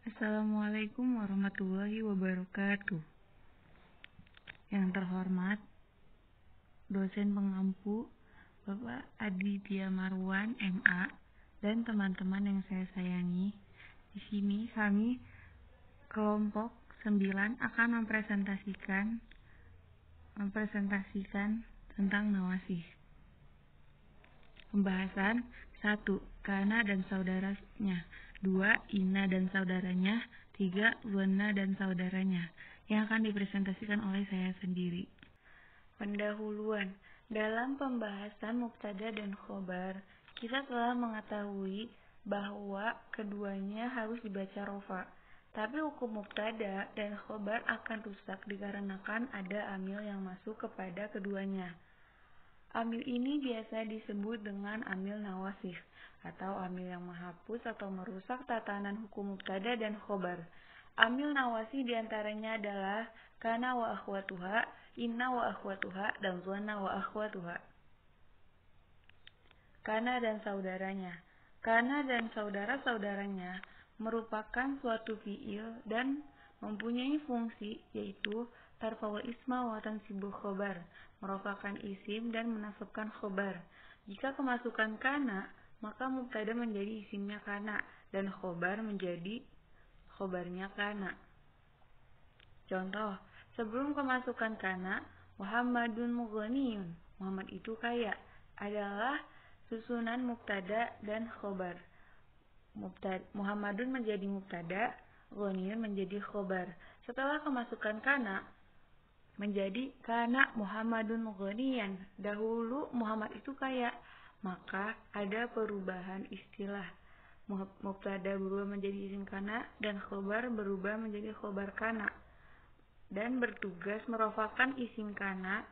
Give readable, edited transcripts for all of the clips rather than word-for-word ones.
Assalamualaikum warahmatullahi wabarakatuh. Yang terhormat, dosen pengampu Bapak Aditya Marwan, MA, dan teman-teman yang saya sayangi. Di sini kami kelompok 9 akan mempresentasikan tentang nawasih. Pembahasan 1. Kana dan saudaranya. 2. Ina dan saudaranya. 3. Wana dan saudaranya, yang akan dipresentasikan oleh saya sendiri. Pendahuluan. Dalam pembahasan mubtada dan khobar, kita telah mengetahui bahwa keduanya harus dibaca rofa. Tapi hukum mubtada dan khobar akan rusak dikarenakan ada amil yang masuk kepada keduanya. Amil ini biasa disebut dengan amil nawasih atau amil yang menghapus atau merusak tatanan hukum mubtada dan khobar. Amil nawasih diantaranya adalah kana wa akhwatuha, inna wa akhwatuha, dan zona wa akhwatuha. Kana dan saudaranya. Kana dan saudara-saudaranya merupakan suatu fiil dan mempunyai fungsi, yaitu tarfa'ul isma wa tansibul khobar, merupakan isim dan menasabkan khobar. Jika kemasukan kana, maka mubtada menjadi isimnya kana dan khobar menjadi khobarnya kana. Contoh, sebelum kemasukan kana, Muhammadun mughaniyun, Muhammad itu kaya, adalah susunan mubtada dan khobar. Muhammadun menjadi mubtada, ghaniyun menjadi khobar. Setelah kemasukan kana, menjadi kana Muhammadun ghaniyan. Dahulu Muhammad itu kaya, maka ada perubahan istilah. Mubtada berubah menjadi isim kana dan khobar berubah menjadi khobar kana, dan bertugas merofakan isim kana,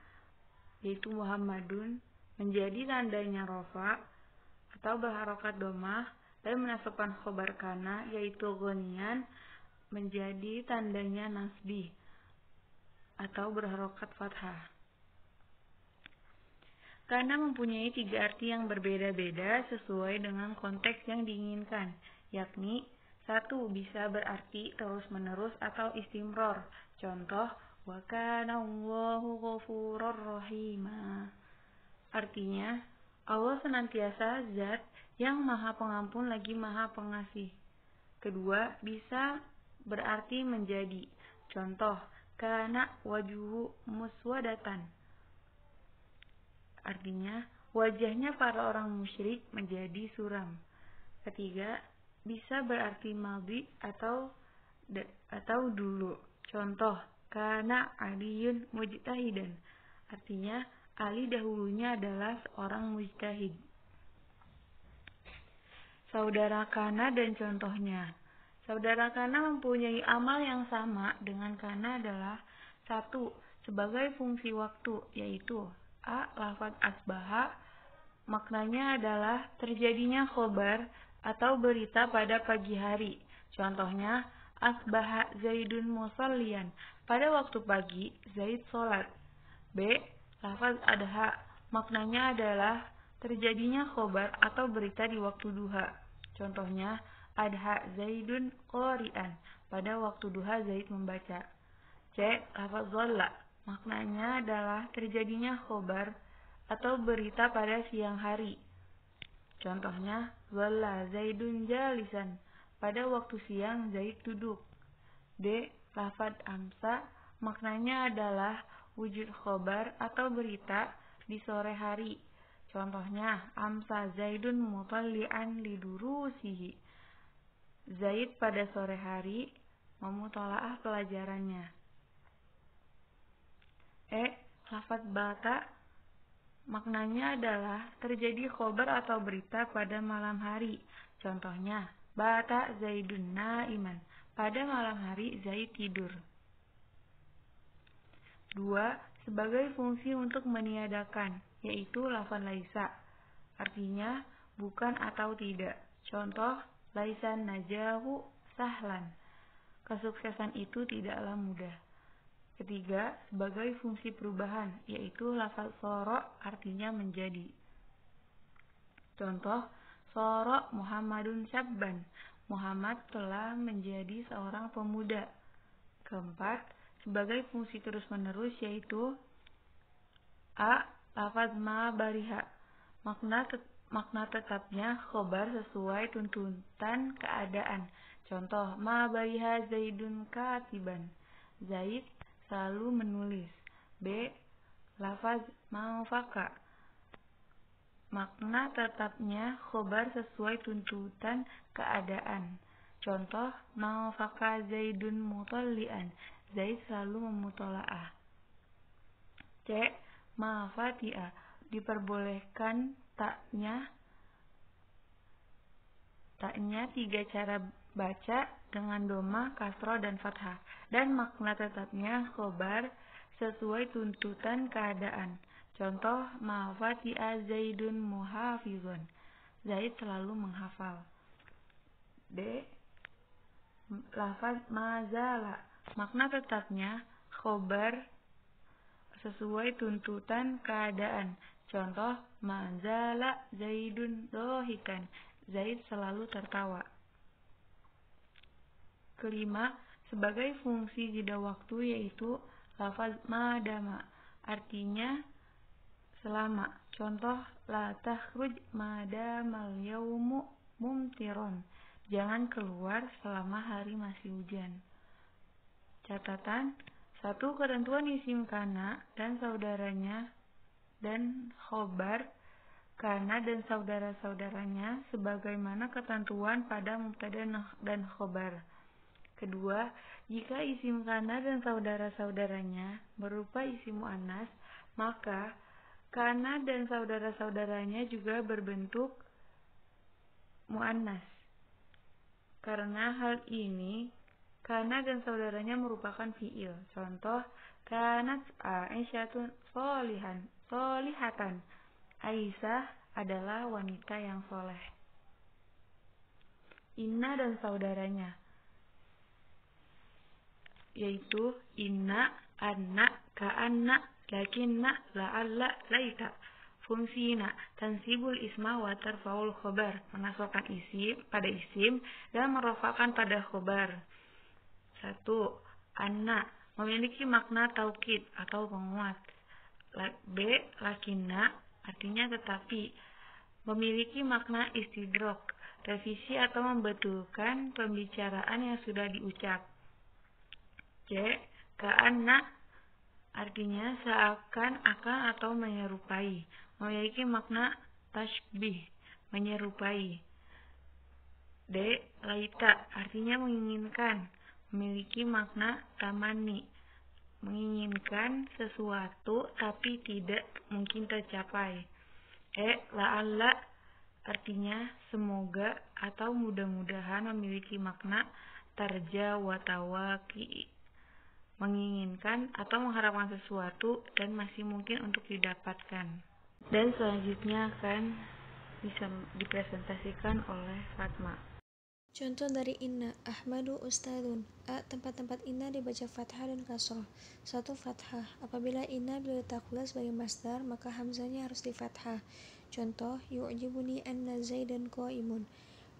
yaitu Muhammadun, menjadi tandanya rofa atau berharokat domah, dan menasabkan khobar kana, yaitu ghaniyan, menjadi tandanya nasbih atau berharokat fathah. Kana mempunyai 3 arti yang berbeda-beda sesuai dengan konteks yang diinginkan, yakni 1. Bisa berarti terus-menerus atau istimror. Contoh, wa kana Allahu ghafurur rahima. Artinya, Allah senantiasa zat yang maha pengampun lagi maha pengasih. Kedua, bisa berarti menjadi. Contoh, kana wajhu muswadatan. Artinya, wajahnya para orang musyrik menjadi suram. Ketiga, bisa berarti madhi atau dulu. Contoh, kana Aliyun mujtahidan. Artinya, Ali dahulunya adalah seorang mujtahid. Saudara kana dan contohnya. Saudara kana mempunyai amal yang sama dengan kana adalah 1. Sebagai fungsi waktu, yaitu A. Lafaz asbaha, maknanya adalah terjadinya khobar atau berita pada pagi hari. Contohnya, asbaha Zaidun musallian, pada waktu pagi Zaid sholat. B. Lafaz adha, maknanya adalah terjadinya khobar atau berita di waktu duha. Contohnya, adha Zaidun qari'an, pada waktu duha Zaid membaca. C. Lafaz dhalla, maknanya adalah terjadinya khobar atau berita pada siang hari. Contohnya, dhalla Zaidun jalisan, pada waktu siang Zaid duduk. D. Lafaz amsa, maknanya adalah wujud khobar atau berita di sore hari. Contohnya, amsa Zaidun mutalli'an lidurusihi. Zaid pada sore hari memutolaah pelajarannya. E. Lafaz bata, maknanya adalah terjadi khobar atau berita pada malam hari. Contohnya, bata Zaidun naiman, pada malam hari Zaid tidur. 2. Sebagai fungsi untuk meniadakan, yaitu lafaz laisa. Artinya, bukan atau tidak. Contoh, laisan najahu sahlan. Kesuksesan itu tidaklah mudah. Ketiga, sebagai fungsi perubahan, yaitu lafaz soro, artinya menjadi. Contoh, soro Muhammadun syabban, Muhammad telah menjadi seorang pemuda. Keempat, sebagai fungsi terus-menerus yaitu a. Lafaz ma bariha. Makna tetapnya khobar sesuai tuntutan keadaan. Contoh, ma bariha Zaidun katiban. Zaid selalu menulis. B. Lafaz ma faka. Makna tetapnya khobar sesuai tuntutan keadaan. Contoh, ma faka Zaidun mutallian. Zaid selalu memutolaah. C. Ma fatiha. Diperbolehkan taknya 3 cara baca dengan doma, kasroh, dan fathah. Dan makna tetapnya khobar sesuai tuntutan keadaan. Contoh, ma fatiha Zaidun muhafizun. Zaid selalu menghafal. D. Lafaz mazala. Makna tetapnya khobar sesuai tuntutan keadaan. Contoh, mazala Zaidun dohikan. Zaid selalu tertawa. Kelima, sebagai fungsi jeda waktu yaitu lafaz madama. Artinya selama. Contoh, la takhruj madamal yaumu mumtiron. Jangan keluar selama hari masih hujan. Catatan, 1. Ketentuan isim kana dan saudaranya dan khobar kana dan saudara-saudaranya sebagaimana ketentuan pada mubtada dan khobar. Kedua, jika isim kana dan saudara-saudaranya berupa isim muannas, maka kana dan saudara-saudaranya juga berbentuk muannas. Karena hal ini, kana dan saudaranya merupakan fiil. Contoh, kanat Aisyatun solihatan. Aisyah adalah wanita yang soleh. Inna dan saudaranya yaitu inna, anna, ka'anna, lakinna, la'alla, laita. Fungsi na tansibul isma wa tarfaul khobar, menasabkan isim pada isim dan merofakkan pada khobar. 1. Anna memiliki makna taukid atau penguat. B. Lakinna artinya tetapi, memiliki makna istidrok, revisi atau membetulkan pembicaraan yang sudah diucap. C. Ka'anna artinya seakan-akan atau menyerupai, memiliki makna tashbih, menyerupai. D. Laita artinya menginginkan, memiliki makna tamani, menginginkan sesuatu tapi tidak mungkin tercapai. E. La'alla artinya semoga atau mudah-mudahan, memiliki makna tarja wa tawaki, menginginkan atau mengharapkan sesuatu dan masih mungkin untuk didapatkan. Dan selanjutnya akan bisa dipresentasikan oleh Fatma. Contoh dari inna, Ahmadu ustadun. A. Tempat-tempat inna dibaca fathah dan kasroh. 1. Fathah. Apabila inna diletakkan sebagai masdar, maka hamzahnya harus di fathah. Contoh, yu'jibuni anna zaidan qa'imun.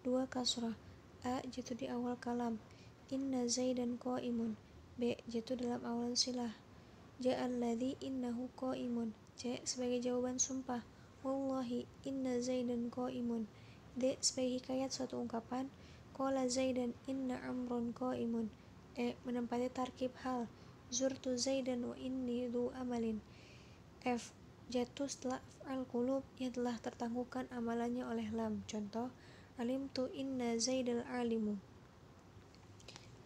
2. Kasroh. A. Jatuh di awal kalam, inna zaidan qa'imun. B. Jatuh dalam awalan silah, ja'alladzi innahu qa'imun. C. Sebagai jawaban sumpah, wallahi inna zaidan qa'imun. D. Sebagai hikayat suatu ungkapan, qala zaidan inna amrun qa'imun. E. Menempati tarkib hal, zurtu zaidan wa inni dhu amalin. F. Jatuh setelah af'al qulub yang telah tertangguhkan amalannya oleh lam. Contoh, alimtu inna zaidal alimu.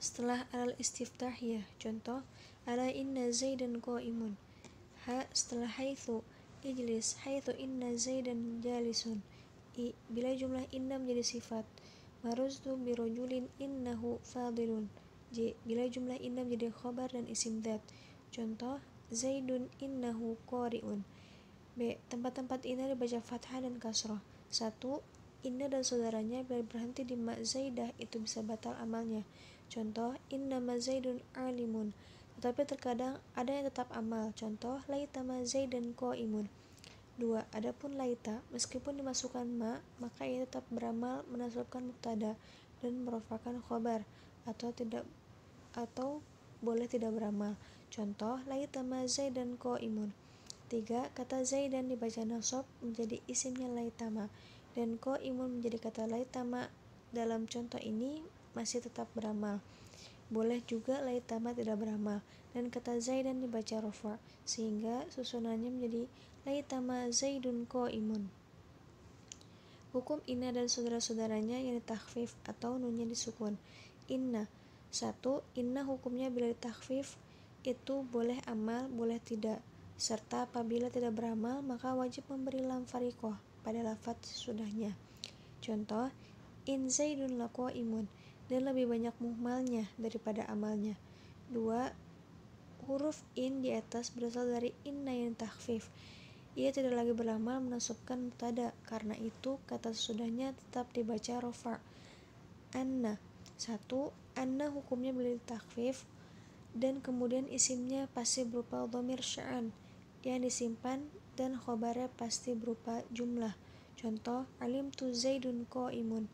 Setelah alal istiftahiyah. Contoh, ala inna zaidan qa'imun. H. Setelah haitsu, ijlis haitsu inna zaidan jalisun. I. Bila jumlah inna menjadi sifat, maruztu birojulin innahu fadilun. J. Bila jumlah inna menjadi khobar dan isim dzat. Contoh, zaidun innahu qari'un. B. Tempat-tempat inna dibaca fathah dan kasroh. 1. Inna dan saudaranya bila berhenti di ma zaidah itu bisa batal amalnya. Contoh, inna ma zaidun alimun. Tetapi terkadang ada yang tetap amal. Contoh, laita ma zaidan qa'imun. 2. Adapun laita, meskipun dimasukkan ma, maka ia tetap beramal menasabkan mubtada. dan merupakan khobar atau boleh tidak beramal. Contoh, laitama Zaidan qaimun. 3. Kata Zaidan dibaca nasab menjadi isimnya laitama, dan qaimun menjadi kata laitama. Dalam contoh ini masih tetap beramal. Boleh juga laitama tidak beramal, dan kata Zaidan dibaca rofa, sehingga susunannya menjadi laitama Zaidun qaimun. Hukum inna dan saudara-saudaranya yang ditakhfif atau nunnya disukun. Inna. 1. Inna hukumnya bila ditakhfif itu boleh amal, boleh tidak. Serta apabila tidak beramal, maka wajib memberi lam fariqoh pada lafaz sesudahnya. Contoh, in Zaidun laqaimun, dan lebih banyak muhmalnya daripada amalnya. 2. Huruf in di atas berasal dari inna yang takhfif. Ia tidak lagi beramal menasabkan mubtada, karena itu kata sesudahnya tetap dibaca rofa. Anna. 1. Anna hukumnya bila ditakhfif dan kemudian isimnya pasti berupa dhamir sya'an yang disimpan dan khobarnya pasti berupa jumlah. Contoh, alimtu Zaidun qaimun.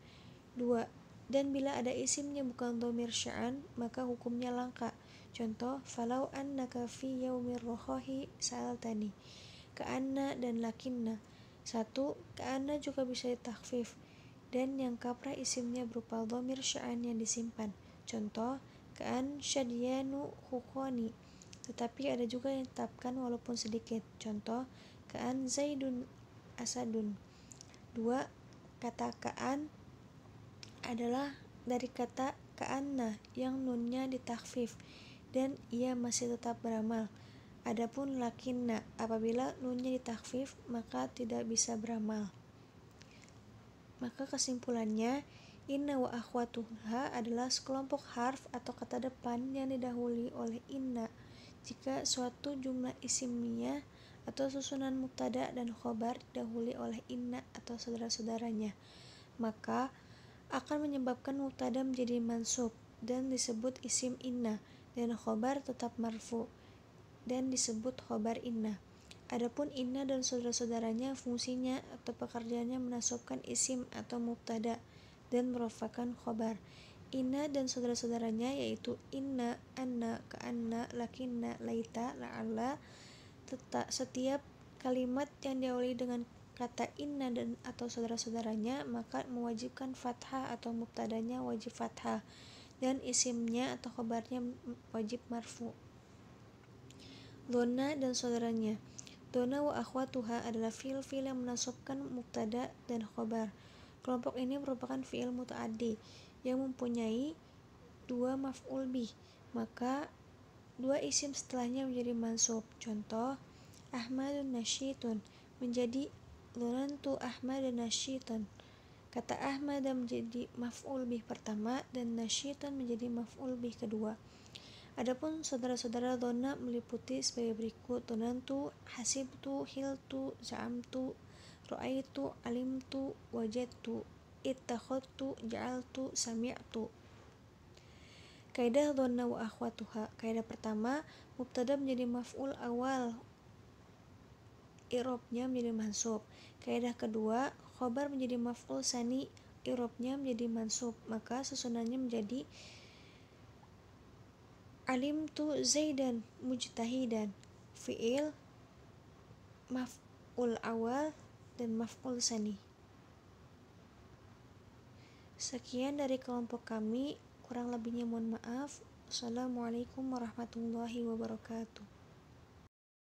2. Dan bila ada isimnya bukan dhamir sya'an, maka hukumnya langka. Contoh, falau annaka fi yaumir rohohi sa'altani. Ka'anna dan lakinna. 1. Ka'anna juga bisa ditakhfif dan yang kaprah isimnya berupa dhamir sya'an yang disimpan. Contoh, ka'an syadyanu huqani. Tetapi ada juga yang ditetapkan walaupun sedikit. Contoh, ka'an Zaidun asadun. 2. Kata ka'an adalah dari kata ka'anna yang nunnya ditakhfif dan ia masih tetap beramal. Adapun lakinna, apabila nunnya ditakhfif maka tidak bisa beramal. Maka kesimpulannya, inna wa akhwatuha adalah sekelompok harf atau kata depan yang didahului oleh inna jika suatu jumlah isimiyah atau susunan mubtada dan khobar didahului oleh inna atau saudara-saudaranya, maka akan menyebabkan mubtada menjadi mansub dan disebut isim inna, dan khobar tetap marfu dan disebut khobar inna. Adapun inna dan saudara-saudaranya fungsinya atau pekerjaannya menasabkan isim atau mubtada dan merupakan khobar. Inna dan saudara-saudaranya yaitu inna, anna, ka'anna, lakinna, laita, la'alla. Setiap kalimat yang diawali dengan kata inna dan atau saudara-saudaranya maka mewajibkan fathah atau mubtadanya wajib fathah dan isimnya atau khobarnya wajib marfu. Dhonna dan saudaranya. Dhonna wa akhwatuha adalah fi'il yang menasabkan mubtada dan khobar. Kelompok ini merupakan fi'il muta'addi yang mempunyai dua maf'ul bih, maka dua isim setelahnya menjadi mansub. Contoh, Ahmadun nasyitun menjadi dhonantu Ahmadan nasyitun. Kata Ahmad menjadi maf'ul bih pertama dan nasyitun menjadi maf'ul bih kedua. Adapun saudara-saudara dhonna meliputi sebagai berikut: dhonantu, hasibtu, hiltu, za'amtu, ra'aitu, alimtu, wajadtu, ittakhadtu, ja'altu, sami'tu. Kaidah dhonna wa akhwatuha. Kaidah pertama, mubtada menjadi maf'ul awal, i'rabnya menjadi mansub. Kaidah kedua, khobar menjadi maf'ul tsani, i'rabnya menjadi mansub, maka susunannya menjadi alimtu Zaidan mujtahidan, fi'il, maf'ul awal dan maf'ul tsani. Sekian dari kelompok kami, kurang lebihnya mohon maaf. Assalamualaikum warahmatullahi wabarakatuh.